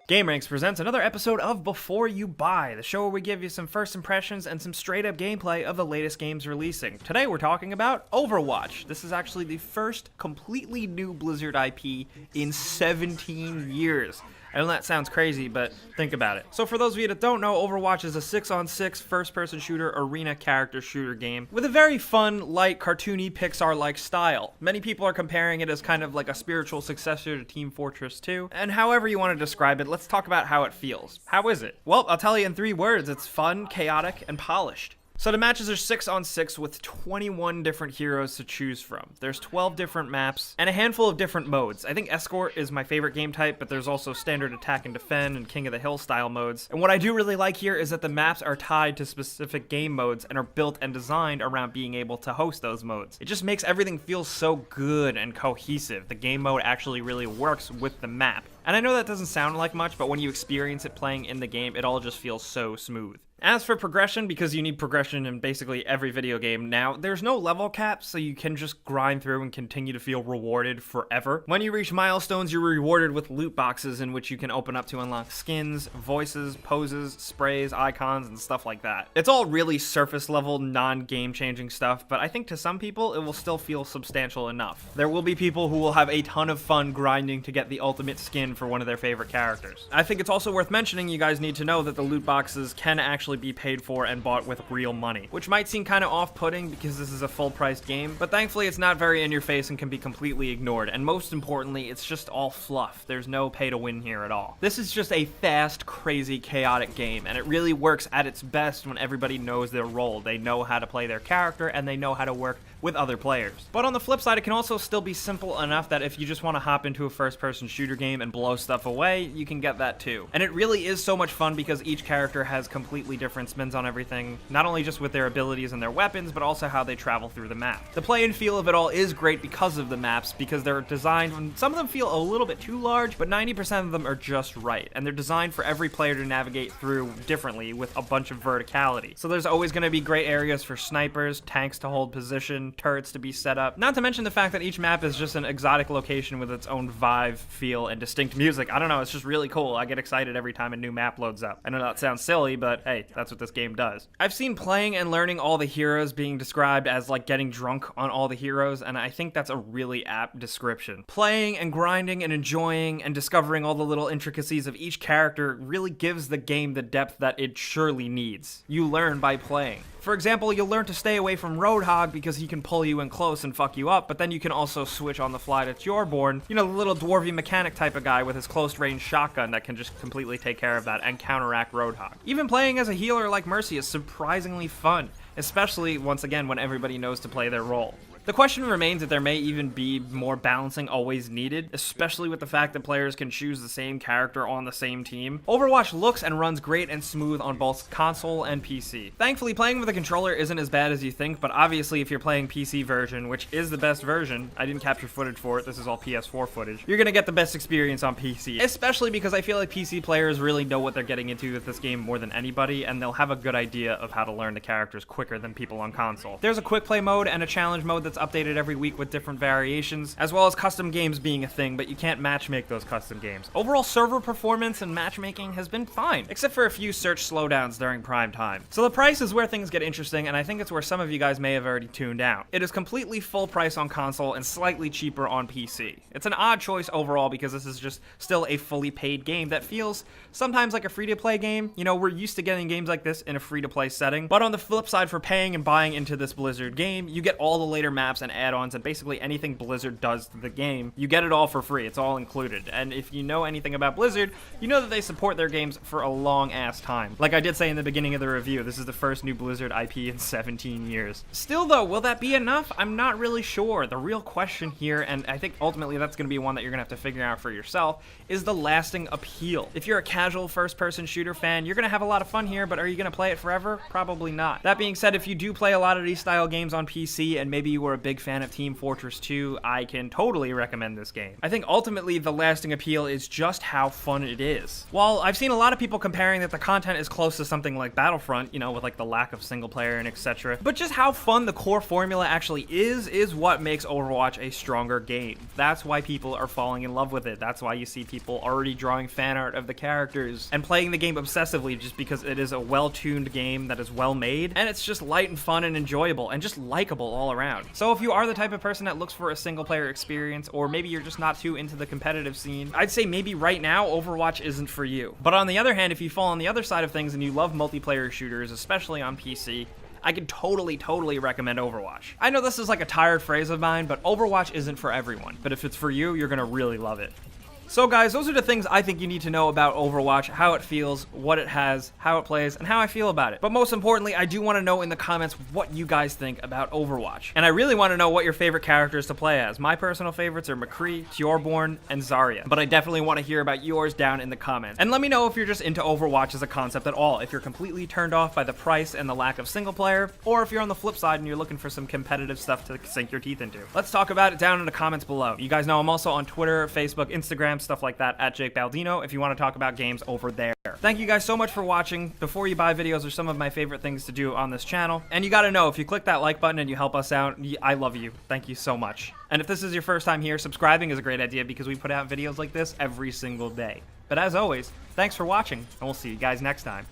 GameRanks presents another episode of Before You Buy, the show where we give you some first impressions and some straight-up gameplay of the latest games releasing. Today we're talking about Overwatch. This is actually the first completely new Blizzard IP in 17 years. I know that sounds crazy, but think about it. So for those of you that don't know, Overwatch is a 6-on-6 first-person shooter arena character shooter game with a very fun, light, cartoony, Pixar-like style. Many people are comparing it as kind of like a spiritual successor to Team Fortress 2, and however you want to describe it, let's talk about how it feels. How is it? Well, I'll tell you in 3 words, it's fun, chaotic, and polished. So the matches are 6-on-6 with 21 different heroes to choose from. There's 12 different maps and a handful of different modes. I think Escort is my favorite game type, but there's also Standard Attack and Defend and King of the Hill style modes. And what I do really like here is that the maps are tied to specific game modes and are built and designed around being able to host those modes. It just makes everything feel so good and cohesive. The game mode actually really works with the map. And I know that doesn't sound like much, but when you experience it playing in the game, it all just feels so smooth. As for progression, because you need progression in basically every video game now, there's no level cap, so you can just grind through and continue to feel rewarded forever. When you reach milestones, you're rewarded with loot boxes in which you can open up to unlock skins, voices, poses, sprays, icons, and stuff like that. It's all really surface level, non-game changing stuff, but I think to some people it will still feel substantial enough. There will be people who will have a ton of fun grinding to get the ultimate skin for one of their favorite characters. I think it's also worth mentioning you guys need to know that the loot boxes can actually be paid for and bought with real money, which might seem kind of off-putting because this is a full-priced game, but thankfully it's not very in your face and can be completely ignored, and most importantly, it's just all fluff. There's no pay-to-win here at all. This is just a fast, crazy, chaotic game, and it really works at its best when everybody knows their role. They know how to play their character, and they know how to work with other players. But on the flip side, it can also still be simple enough that if you just want to hop into a first-person shooter game and blow stuff away, you can get that too. And it really is so much fun because each character has completely different spins on everything, not only just with their abilities and their weapons, but also how they travel through the map. The play and feel of it all is great because of the maps, because they're designed, and some of them feel a little bit too large, but 90% of them are just right, and they're designed for every player to navigate through differently with a bunch of verticality. So there's always going to be great areas for snipers, tanks to hold position, turrets to be set up, not to mention the fact that each map is just an exotic location with its own vibe, feel, and distinct music. I don't know, it's just really cool. I get excited every time a new map loads up. I know that sounds silly, but hey, that's what this game does. I've seen playing and learning all the heroes being described as like getting drunk on all the heroes, and I think that's a really apt description. Playing and grinding and enjoying and discovering all the little intricacies of each character really gives the game the depth that it surely needs. You learn by playing. For example, you'll learn to stay away from Roadhog because he can pull you in close and fuck you up, but then you can also switch on the fly to Torbjorn, you know, the little dwarvy mechanic type of guy with his close-range shotgun that can just completely take care of that and counteract Roadhog. Even playing as a healer like Mercy is surprisingly fun, especially, once again, when everybody knows to play their role. The question remains if there may even be more balancing always needed, especially with the fact that players can choose the same character on the same team. Overwatch looks and runs great and smooth on both console and PC. Thankfully, playing with a controller isn't as bad as you think, but obviously if you're playing PC version, which is the best version, I didn't capture footage for it, this is all PS4 footage, you're gonna get the best experience on PC, especially because I feel like PC players really know what they're getting into with this game more than anybody, and they'll have a good idea of how to learn the characters quicker than people on console. There's a quick play mode and a challenge mode that's updated every week with different variations, as well as custom games being a thing, but you can't matchmake those custom games. Overall server performance and matchmaking has been fine, except for a few search slowdowns during prime time. So the price is where things get interesting, and I think it's where some of you guys may have already tuned out. It is completely full price on console and slightly cheaper on PC. It's an odd choice overall because this is just still a fully paid game that feels sometimes like a free-to-play game. You know, we're used to getting games like this in a free-to-play setting, but on the flip side, for paying and buying into this Blizzard game, you get all the later maps and add-ons and basically anything Blizzard does to the game. You get it all for free. It's all included. And if you know anything about Blizzard, you know that they support their games for a long-ass time. Like I did say in the beginning of the review, this is the first new Blizzard IP in 17 years. Still though, will that be enough? I'm not really sure. The real question here, and I think ultimately that's going to be one that you're going to have to figure out for yourself, is the lasting appeal. If you're a casual first-person shooter fan, you're going to have a lot of fun here, but are you going to play it forever? Probably not. That being said, if you do play a lot of these style games on PC, and maybe you were a big fan of Team Fortress 2, I can totally recommend this game. I think ultimately the lasting appeal is just how fun it is. While I've seen a lot of people comparing that the content is close to something like Battlefront, you know, with like the lack of single player and etc., but just how fun the core formula actually is what makes Overwatch a stronger game. That's why people are falling in love with it. That's why you see people already drawing fan art of the characters and playing the game obsessively, just because it is a well-tuned game that is well made, and it's just light and fun and enjoyable and just likable all around. So if you are the type of person that looks for a single player experience, or maybe you're just not too into the competitive scene, I'd say maybe right now Overwatch isn't for you. But on the other hand, if you fall on the other side of things and you love multiplayer shooters, especially on PC, I can totally recommend Overwatch. I know this is like a tired phrase of mine, but Overwatch isn't for everyone. But if it's for you, you're gonna really love it. So guys, those are the things I think you need to know about Overwatch, how it feels, what it has, how it plays, and how I feel about it. But most importantly, I do want to know in the comments what you guys think about Overwatch. And I really want to know what your favorite characters to play as. My personal favorites are McCree, Tjorborn, and Zarya. But I definitely want to hear about yours down in the comments. And let me know if you're just into Overwatch as a concept at all, if you're completely turned off by the price and the lack of single player, or if you're on the flip side and you're looking for some competitive stuff to sink your teeth into. Let's talk about it down in the comments below. You guys know I'm also on Twitter, Facebook, Instagram, stuff like that, at Jake Baldino, if you want to talk about games over there. Thank you guys so much for watching. Before you buy videos are some of my favorite things to do on this channel. And you gotta know, if you click that like button and you help us out, I love you. Thank you so much. And if this is your first time here, subscribing is a great idea because we put out videos like this every single day. But as always, thanks for watching, and we'll see you guys next time.